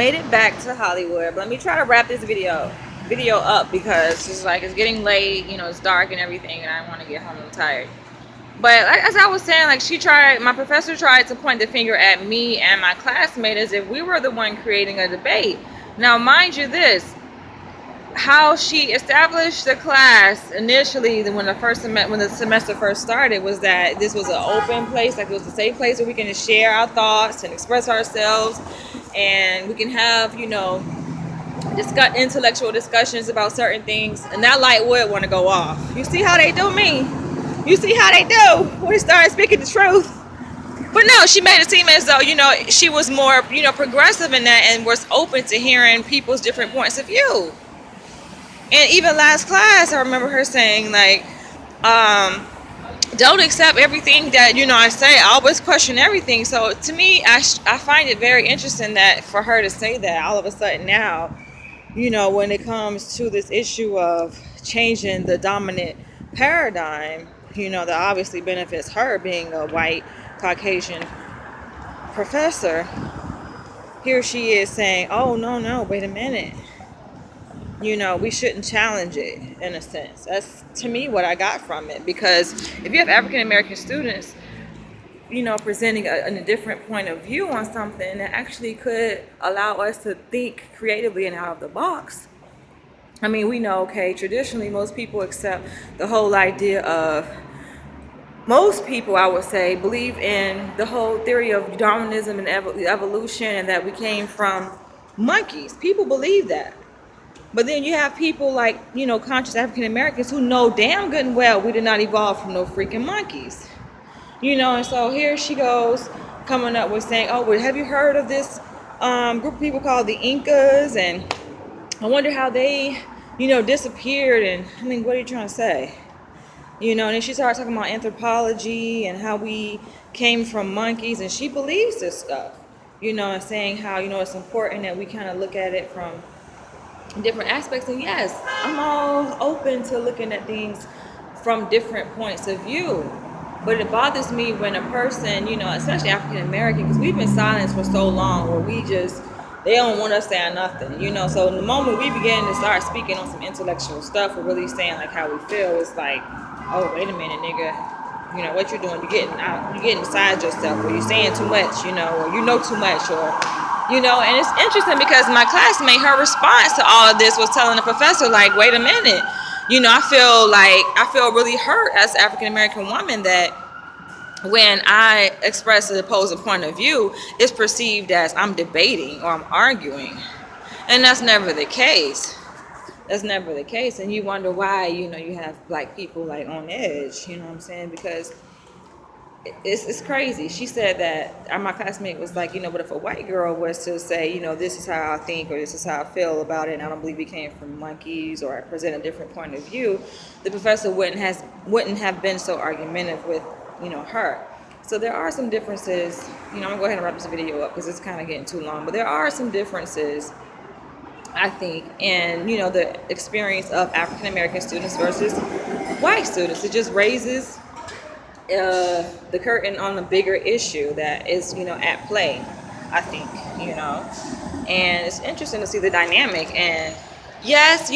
Made it back to Hollywood. But let me try to wrap this video up because it's like it's getting late, it's dark and everything, and I want to get home. I'm tired. But like, as I was saying, like my professor tried to point the finger at me and my classmate as if we were the one creating a debate. Now, mind you, how she established the class initially when the semester first started was that this was an open place, like it was a safe place where we can share our thoughts and express ourselves, and we can have discuss intellectual discussions about certain things. And that light would want to go off. You see how they do me? You see how they do when they start speaking the truth? But no, she made it seem as though she was more progressive in that and was open to hearing people's different points of view. And even last class, I remember her saying, like, don't accept everything that, I say. I always question everything. So to me, I find it very interesting that for her to say that all of a sudden now, when it comes to this issue of changing the dominant paradigm, that obviously benefits her being a white Caucasian professor. Here she is saying, oh, no, wait a minute. We shouldn't challenge it, in a sense. That's, to me, what I got from it. Because if you have African American students, presenting a different point of view on something that actually could allow us to think creatively and out of the box. I mean, we know, okay, traditionally, most people accept the whole idea of, most people, I would say, believe in the whole theory of Darwinism and evolution, and that we came from monkeys. People believe that. But then you have people like, conscious African Americans who know damn good and well we did not evolve from no freaking monkeys. And so here she goes coming up with saying, oh, well, have you heard of this group of people called the Incas? And I wonder how they, disappeared. And I mean, what are you trying to say? And then she started talking about anthropology and how we came from monkeys. And she believes this stuff, and saying how, it's important that we kind of look at it from different aspects. And yes, I'm all open to looking at things from different points of view. But it bothers me when a person, especially African American, because we've been silenced for so long, where they don't want us saying nothing, So in the moment we begin to start speaking on some intellectual stuff, or really saying like how we feel, it's like, oh, wait a minute, nigga, what you're doing, you're getting beside yourself, or you're saying too much, or you know too much, or and it's interesting because my classmate, her response to all of this was telling the professor, like, wait a minute, I feel really hurt as an African American woman that when I express an opposing point of view, it's perceived as I'm debating or I'm arguing. And that's never the case. That's never the case. And you wonder why, you have black people like on edge, what I'm saying? Because it's crazy. She said that, my classmate was like, but if a white girl was to say, this is how I think, or this is how I feel about it, and I don't believe we came from monkeys, or I present a different point of view, the professor wouldn't have been so argumentative with, her. So there are some differences. I'm gonna go ahead and wrap this video up because it's kind of getting too long. But there are some differences, I think, in the experience of African American students versus white students. It just raises the curtain on a bigger issue that is, at play, I think, and it's interesting to see the dynamic. And yes,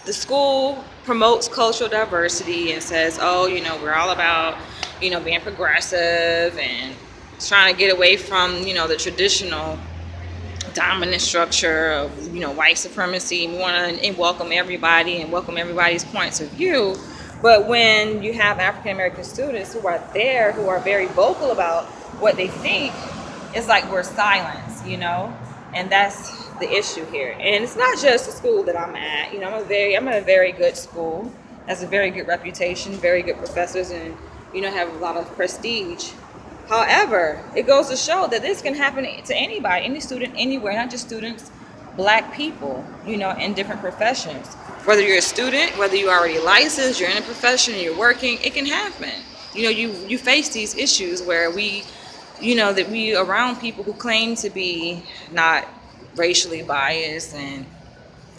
the school promotes cultural diversity and says, oh, we're all about, being progressive and trying to get away from, the traditional dominant structure of, white supremacy. We want to welcome everybody and welcome everybody's points of view. But when you have African American students who are there, who are very vocal about what they think, it's like we're silenced, and that's the issue here. And it's not just the school that I'm at. I'm at a very good school, has a very good reputation, very good professors, and have a lot of prestige. However, it goes to show that this can happen to anybody, any student, anywhere, not just students, black people, in different professions. Whether you're a student, whether you're already licensed, you're in a profession, you're working, it can happen. You face these issues where that we around people who claim to be not racially biased and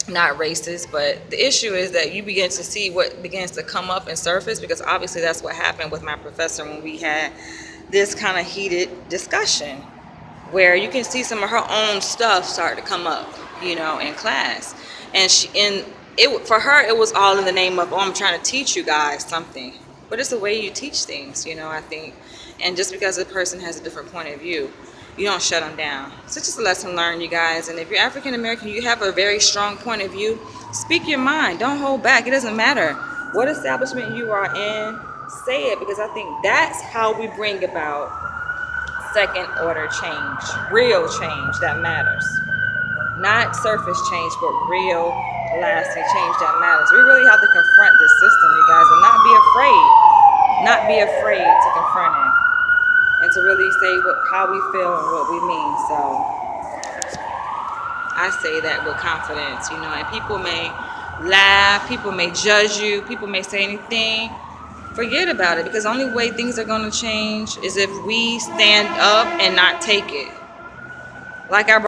not racist, but the issue is that you begin to see what begins to come up and surface, because obviously that's what happened with my professor when we had this kind of heated discussion. where you can see some of her own stuff start to come up, in class. And for her, it was all in the name of, oh, I'm trying to teach you guys something. But it's the way you teach things, I think. And just because a person has a different point of view, you don't shut them down. So it's just a lesson learned, you guys. And if you're African American, you have a very strong point of view, speak your mind. Don't hold back. It doesn't matter what establishment you are in. Say it, because I think that's how we bring about second order change, real change that matters. Not surface change, but real lasting change that matters. We really have to confront this system, you guys, and not be afraid. Not be afraid to confront it. And to really say how we feel and what we mean. So I say that with confidence, and people may laugh, people may judge you, people may say anything. Forget about it, because the only way things are going to change is if we stand up and not take it. Like our